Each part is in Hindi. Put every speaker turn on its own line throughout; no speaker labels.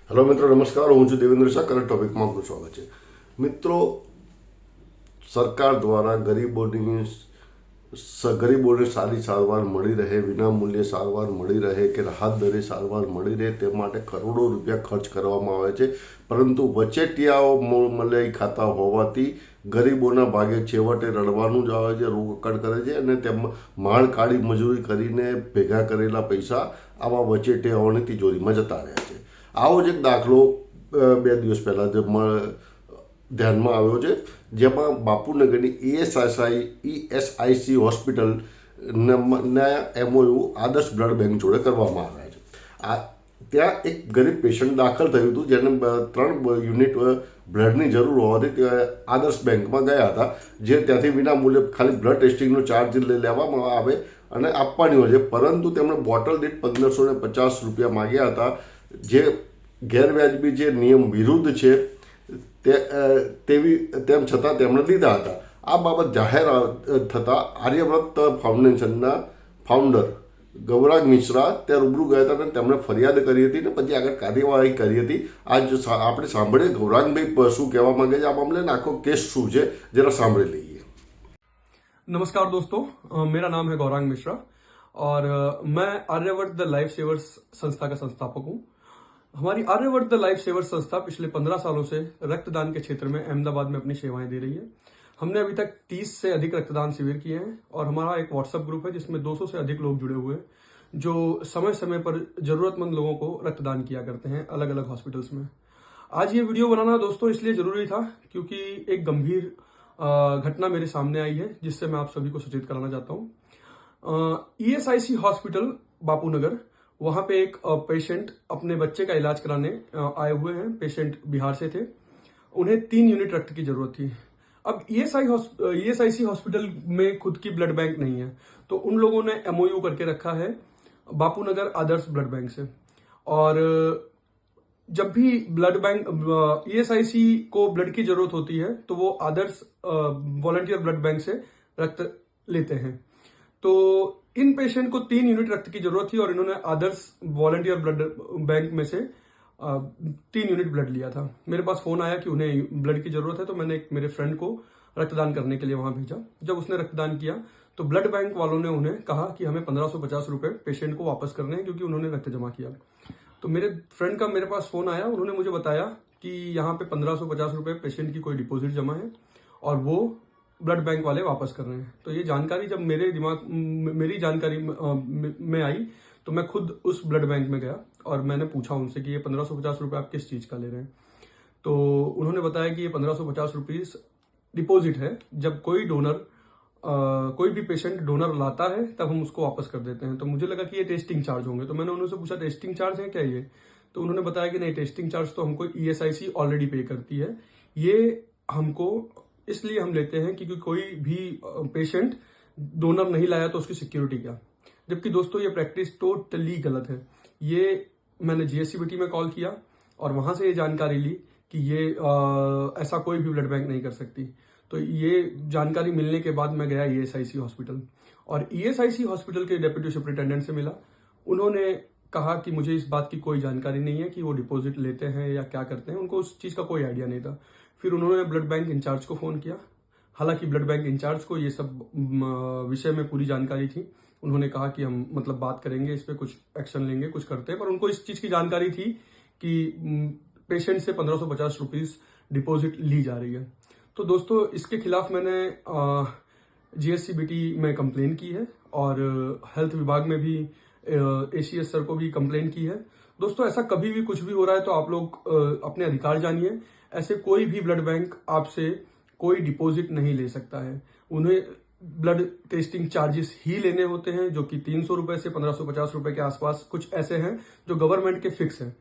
હેલો મિત્રો, નમસ્કાર. હું છું દેવેન્દ્ર શાહ. કરંટ ટોપિકમાં આપનું સ્વાગત છે. મિત્રો, સરકાર દ્વારા ગરીબોને સારી સારવાર મળી રહે, વિનામૂલ્યે સારવાર મળી રહે કે રાહત દરે સારવાર મળી રહે તે માટે કરોડો રૂપિયા ખર્ચ કરવામાં આવે છે. પરંતુ વચેટિયાઓ મલાઈ ખાતા હોવાથી ગરીબોના ભાગે છેવટે રડવાનું જ આવે છે, રોકડ કરે છે અને તેમાં માળ કાળી મજૂરી કરીને ભેગા કરેલા પૈસા આવા વચેટિયાઓની તિજોરીમાં જતા રહ્યા છે. આવો જ એક દાખલો 2 દિવસ પહેલાં ધ્યાનમાં આવ્યો છે, જેમાં બાપુનગરની ઈએસઆઈસી હોસ્પિટલના એમઓયુ આદર્શ બ્લડ બેંક જોડે કરવામાં આવ્યા છે. ત્યાં એક ગરીબ પેશન્ટ દાખલ થયું હતું, જેને 3 યુનિટ બ્લડની જરૂર હોવાથી ત્યાં આદર્શ બેંકમાં ગયા હતા, જે ત્યાંથી વિનામૂલ્યે ખાલી બ્લડ ટેસ્ટિંગનો ચાર્જ લેવામાં આવે અને આપવાની હોય છે. પરંતુ તેમણે બોટલ દીઠ 1550 રૂપિયા માગ્યા હતા, જે ગેરવ્યાજબી, જે નિયમ વિરુદ્ધ છે. તેમ છતાં તેમણે લીધા હતા. આ બાબત જાહેર થતાં આર્યવ્રત ફાઉન્ડેશનના ફાઉન્ડર ગૌરાંગ મિશ્રા ત્યાં રૂબરૂ ગયા હતા અને તેમણે ફરિયાદ કરી હતી ને પછી આગળ કાર્યવાહી કરી હતી. આજ આપણે સાંભળીએ ગૌરાંગભાઈ શું કહેવા માંગે છે આ મામલે, આખો કેસ શું છે, જરા સાંભળી લઈએ.
नमस्कार दोस्तों, मेरा नाम है गौरांग मिश्रा और मैं आर्यवर्त द लाइफ सेवर्स संस्था का संस्थापक हूँ। हमारी आर्यवर्त द लाइफ सेवर्स संस्था पिछले 15 सालों से रक्तदान के क्षेत्र में अहमदाबाद में अपनी सेवाएं दे रही है। हमने अभी तक 30 से अधिक रक्तदान शिविर किए हैं और हमारा एक व्हाट्सएप ग्रुप है जिसमें 200 से अधिक लोग जुड़े हुए हैं, जो समय समय पर जरूरतमंद लोगों को रक्तदान किया करते हैं अलग अलग हॉस्पिटल्स में। आज ये वीडियो बनाना दोस्तों इसलिए जरूरी था क्योंकि एक गंभीर घटना मेरे सामने आई है जिससे मैं आप सभी को सचेत कराना चाहता हूँ। ईएसआईसी हॉस्पिटल बापूनगर, वहां पे एक पेशेंट अपने बच्चे का इलाज कराने आए हुए हैं। पेशेंट बिहार से थे, उन्हें 3 यूनिट रक्त की जरूरत थी। अब ईएसआईसी हॉस्पिटल में खुद की ब्लड बैंक नहीं है, तो उन लोगों ने एमओयू करके रखा है बापूनगर आदर्श ब्लड बैंक से। और जब भी ब्लड बैंक ईएसआईसी को ब्लड की जरूरत होती है तो वो आदर्श वॉलंटियर ब्लड बैंक से रक्त लेते हैं। तो इन पेशेंट को 3 यूनिट रक्त की जरूरत थी और इन्होंने आदर्श वॉलंटियर ब्लड बैंक में से 3 यूनिट ब्लड लिया था। मेरे पास फोन आया कि उन्हें ब्लड की जरूरत है, तो मैंने मेरे फ्रेंड को रक्तदान करने के लिए वहां भेजा। जब उसने रक्तदान किया तो ब्लड बैंक वालों ने उन्हें कहा कि हमें 1550 रुपए पेशेंट को वापस करने हैं क्योंकि उन्होंने रक्त जमा किया। तो मेरे फ्रेंड का मेरे पास फोन आया, उन्होंने मुझे बताया कि यहाँ पे 1550 रुपए पेशेंट की कोई डिपॉजिट जमा है और वो ब्लड बैंक वाले वापस कर रहे हैं। तो ये जानकारी जब मेरी जानकारी में आई तो मैं खुद उस ब्लड बैंक में गया और मैंने पूछा उनसे कि ये 1550 रुपए आप किस चीज का ले रहे हैं। तो उन्होंने बताया कि ये 1550 रुपीज डिपॉजिट है, जब कोई डोनर कोई भी पेशेंट डोनर लाता है तब हम उसको वापस कर देते हैं। तो मुझे लगा कि ये टेस्टिंग चार्ज होंगे, तो मैंने उनसे पूछा टेस्टिंग चार्ज है क्या ये? तो उन्होंने बताया कि नहीं, टेस्टिंग चार्ज तो हमको ईएसआईसी ऑलरेडी पे करती है, ये हमको इसलिए हम लेते हैं क्योंकि कोई भी पेशेंट डोनर नहीं लाया तो उसकी सिक्योरिटी क्या। जबकि दोस्तों ये प्रैक्टिस टोटली गलत है। ये मैंने जीएससीबीटी में कॉल किया और वहां से ये जानकारी ली कि ये ऐसा कोई भी ब्लड बैंक नहीं कर सकती। तो ये जानकारी मिलने के बाद मैं गया ईएसआईसी हॉस्पिटल और ईएसआईसी हॉस्पिटल के डेप्यूटी सुपरिटेंडेंट से मिला। उन्होंने कहा कि मुझे इस बात की कोई जानकारी नहीं है कि वो डिपॉजिट लेते हैं या क्या करते हैं, उनको उस चीज का कोई आइडिया नहीं था। फिर उन्होंने ब्लड बैंक इंचार्ज को फोन किया। हालांकि ब्लड बैंक इंचार्ज को ये सब विषय में पूरी जानकारी थी। उन्होंने कहा कि हम बात करेंगे, इस पर कुछ एक्शन लेंगे, कुछ करते हैं, पर उनको इस चीज की जानकारी थी कि पेशेंट से 1550 रुपीज डिपॉजिट ली जा रही है। तो दोस्तों इसके खिलाफ मैंने जीएससीबीटी में कंप्लेन की है और हेल्थ विभाग में भी एसीएस सर को भी कंप्लेन की है। दोस्तों ऐसा कभी भी कुछ भी हो रहा है तो आप लोग अपने अधिकार जानिए। ऐसे कोई भी ब्लड बैंक आपसे कोई डिपॉजिट नहीं ले सकता है। उन्हें ब्लड टेस्टिंग चार्जेस ही लेने होते हैं, जो कि 300 रुपए से 1550 रुपए के आसपास कुछ ऐसे हैं जो गवर्नमेंट के फिक्स हैं।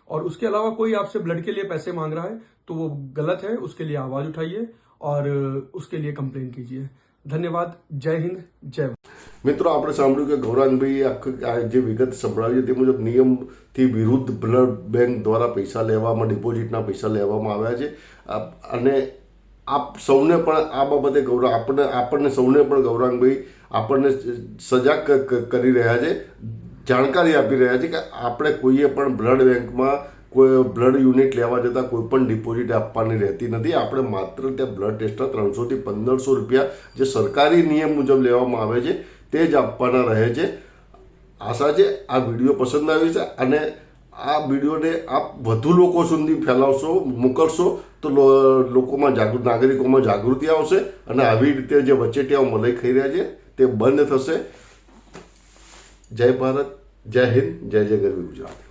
और उसके अलावा कोई आपसे ब्लड के लिए पैसे मांग रहा है तो वो गलत है, उसके लिए आवाज उठाइए और उसके लिए कंप्लेन कीजिए। धन्यवाद। जय हिंद, जय भारत।
મિત્રો, આપણે સાંભળ્યું કે ગૌરાંગભાઈ જે વિગત સંભળાવી તે મુજબ નિયમથી વિરુદ્ધ બ્લડ બેંક દ્વારા પૈસા લેવામાં, ડિપોઝિટના પૈસા લેવામાં આવ્યા છે અને આપ સૌને પણ આ બાબતે આપણને સૌને પણ ગૌરાંગભાઈ આપણને સજાગ કરી રહ્યા છે, જાણકારી આપી રહ્યા છે કે આપણે કોઈએ પણ બ્લડ બેંકમાં કોઈ બ્લડ યુનિટ લેવા જતાં કોઈ પણ ડિપોઝિટ આપવાની રહેતી નથી. આપણે માત્ર ત્યાં બ્લડ ટેસ્ટના 300 થી 1500 રૂપિયા જે સરકારી નિયમ મુજબ લેવામાં આવે છે તે જ આપવાના રહે છે. આશા છે આ વિડીયો પસંદ આવ્યો છે અને આ વિડીયોને આપ વધુ લોકો સુધી ફેલાવશો, મોકલશો તો લોકોમાં નાગરિકોમાં જાગૃતિ આવશે અને આવી રીતે જે વચેટિયાઓ મલાઈ ખાઈ રહ્યા છે તે બંધ થશે. જય ભારત, જય હિન્દ, જય જય ગરવી ગુજરાત.